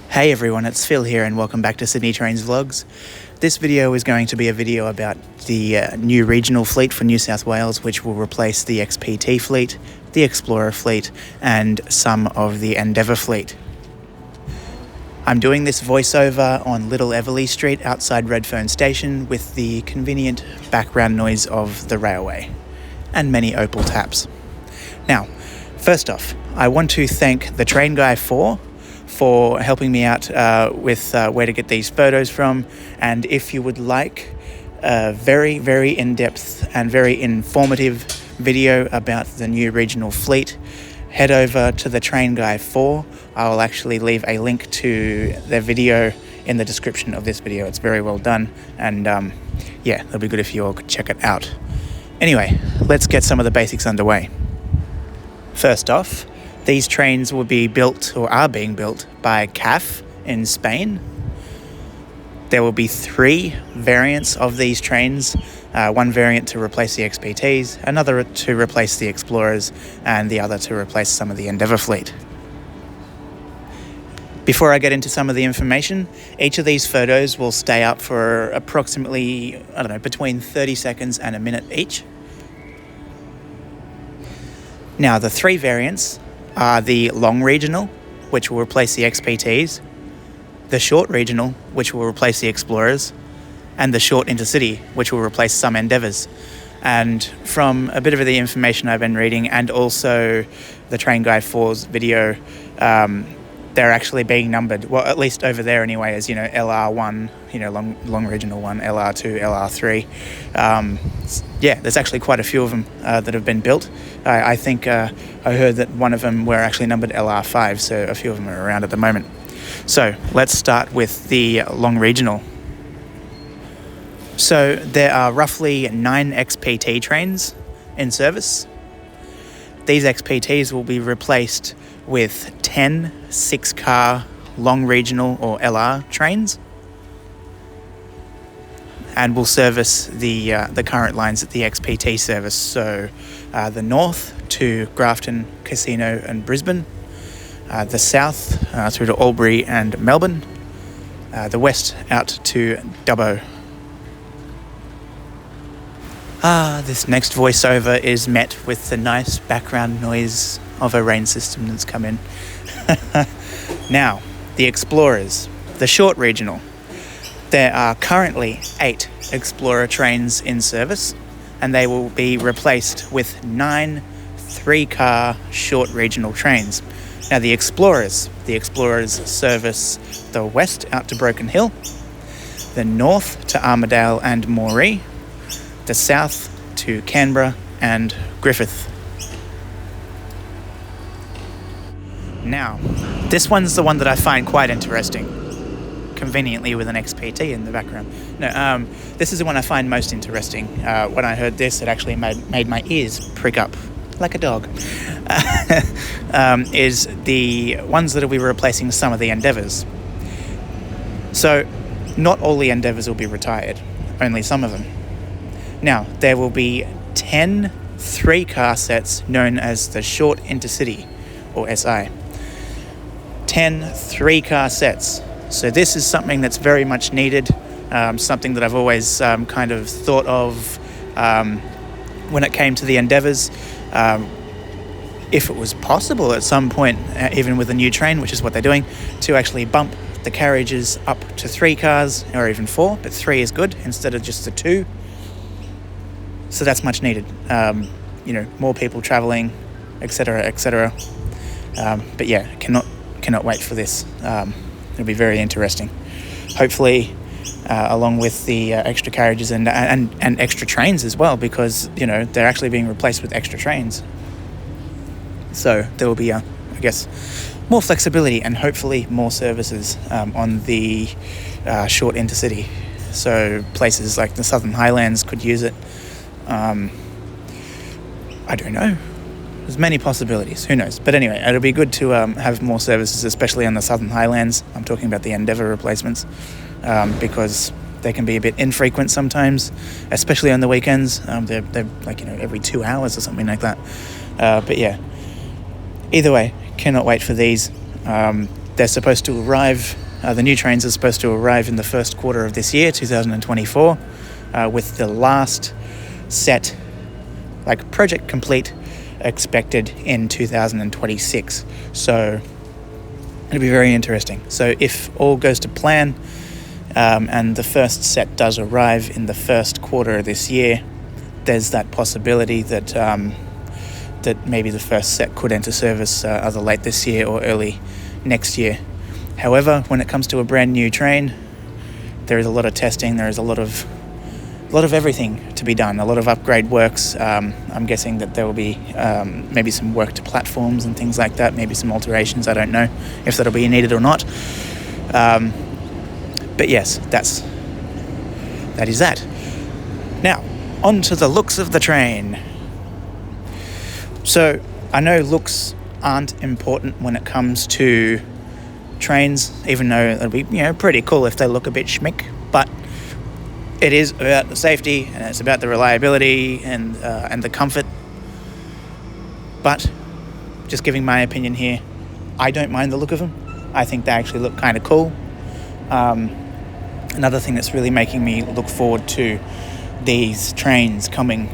Hey everyone, it's Phil here and welcome back to Sydney Trains Vlogs. This video is going to be a video about the new regional fleet for New South Wales, which will replace the XPT fleet, the Explorer fleet, and some of the Endeavour fleet. I'm doing this voiceover on Little Everleigh Street outside Redfern Station with the convenient background noise of the railway and many Opal taps. Now, first off, I want to thank the Train Guy 4 for helping me out with where to get these photos from, and if you would like a very, very in-depth and very informative video about the new regional fleet, head over to the Train Guy 4. I will actually leave a link to their video in the description of this video. It's very well done, and yeah, it'll be good if you all could check it out. Anyway, let's get some of the basics underway. First off, these trains will be built, or are being built, by CAF in Spain. There will be 3 variants of these trains. One variant to replace the XPTs, another to replace the Explorers, and the other to replace some of the Endeavour fleet. Before I get into some of the information, each of these photos will stay up for approximately, between 30 seconds and a minute each. Now, the 3 variants are the long regional, which will replace the XPTs, the short regional, which will replace the Explorers, and the short intercity, which will replace some Endeavours. And from a bit of the information I've been reading, and also the Train Guy 4's video, they're actually being numbered, well, at least over there anyway, as, LR1, long regional 1, LR2, LR3. Yeah, there's actually quite a few of them that have been built. I think I heard that one of them were actually numbered LR5, so a few of them are around at the moment. So let's start with the long regional. So there are roughly 9 XPT trains in service. These XPTs will be replaced with 10 6-car long regional or LR trains, and will service the current lines that the XPT service. So the north to Grafton, Casino and Brisbane, the south through to Albury and Melbourne, the west out to Dubbo. This next voiceover is met with the nice background noise of a rain system that's come in. Now, the Explorers, the short regional. There are currently 8 Explorer trains in service, and they will be replaced with 9 3-car short regional trains. Now, the Explorers service the west out to Broken Hill, the north to Armidale and Moree, the south to Canberra and Griffith. Now, this one's the one that I find quite interesting, conveniently with an XPT in the background. No, this is the one I find most interesting. When I heard this, it actually made my ears prick up like a dog. Is the ones that will be replacing some of the Endeavours. So, not all the Endeavours will be retired, only some of them. Now, there will be 10 3-car sets known as the Short Intercity, or SI. 10 3-car sets. So this is something that's very much needed, something that I've always kind of thought of when it came to the Endeavours. If it was possible at some point, even with a new train, which is what they're doing, to actually bump the carriages up to 3 cars, or even 4, but 3 is good instead of just the 2. So that's much needed. More people travelling, etc., etc. But yeah, cannot wait for this. It'll be very interesting. Hopefully, along with the extra carriages and extra trains as well, because they're actually being replaced with extra trains. So there will be, more flexibility and hopefully more services on the short intercity. So places like the Southern Highlands could use it. I don't know. There's many possibilities. Who knows? But anyway, it'll be good to have more services, especially on the Southern Highlands. I'm talking about the Endeavour replacements, because they can be a bit infrequent sometimes, especially on the weekends. They're like, every 2 hours or something like that. But yeah, either way, cannot wait for these. They're supposed to arrive, the new trains are supposed to arrive in the first quarter of this year, 2024, with the last set, like project complete, expected in 2026. So it'll be very interesting. So if all goes to plan, and the first set does arrive in the first quarter of this year, there's that possibility that that maybe the first set could enter service either late this year or early next year. However, when it comes to a brand new train, there is a lot of testing, there is a lot of everything to be done, a lot of upgrade works. I'm guessing that there will be maybe some work to platforms and things like that, maybe some alterations. I don't know if that'll be needed or not. But yes, that is that. Now, on to the looks of the train. So, I know looks aren't important when it comes to trains, even though it'll be, pretty cool if they look a bit schmick, but it is about the safety and it's about the reliability and the comfort. But just giving my opinion here, I don't mind the look of them. I think they actually look kind of cool. Another thing that's really making me look forward to these trains coming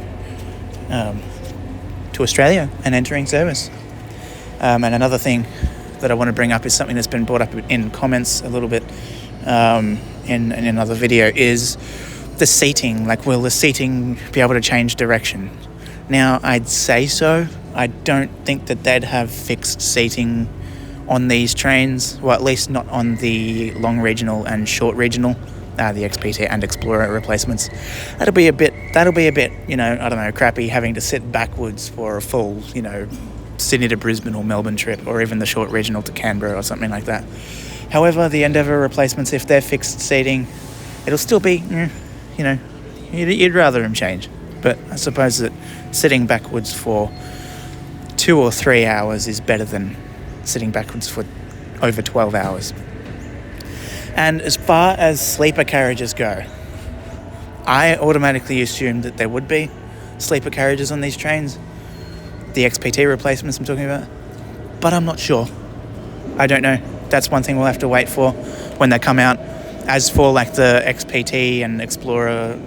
to Australia and entering service. And another thing that I want to bring up is something that's been brought up in comments a little bit in another video, is the seating. Like, will the seating be able to change direction? Now, I'd say so. I don't think that they'd have fixed seating on these trains, well, at least not on the long regional and short regional, the XPT and Explorer replacements. That'll be a bit, I don't know, crappy having to sit backwards for a full, Sydney to Brisbane or Melbourne trip, or even the short regional to Canberra or something like that. However, the Endeavour replacements, if they're fixed seating, it'll still be, you'd rather them change. But I suppose that sitting backwards for 2 or 3 hours is better than sitting backwards for over 12 hours. And as far as sleeper carriages go, I automatically assumed that there would be sleeper carriages on these trains, the XPT replacements I'm talking about, but I'm not sure. I don't know. That's one thing we'll have to wait for when they come out. As for like the XPT and Explorer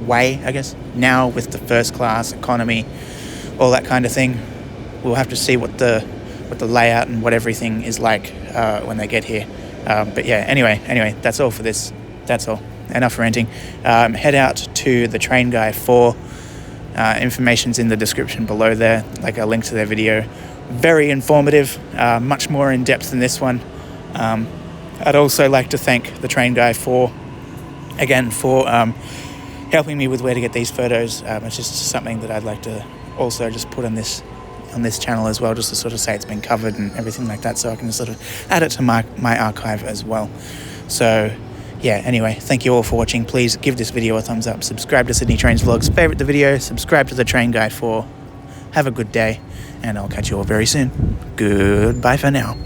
way, I guess, now with the first class, economy, all that kind of thing, we'll have to see what the layout and what everything is like when they get here. But yeah, anyway, that's all for this. That's all. Enough ranting. Head out to the Train Guy 4. Information's in the description below there, like a link to their video. Very informative, much more in depth than this one. I'd also like to thank the Train Guy for helping me with where to get these photos. It's just something that I'd like to also just put on this channel as well, just to sort of say it's been covered and everything like that, so I can sort of add it to my archive as well. So yeah, anyway, thank you all for watching. Please give this video a thumbs up, subscribe to Sydney Trains Vlogs, favourite the video, subscribe to the Train Guy 4. Have a good day, and I'll catch you all very soon. Goodbye for now.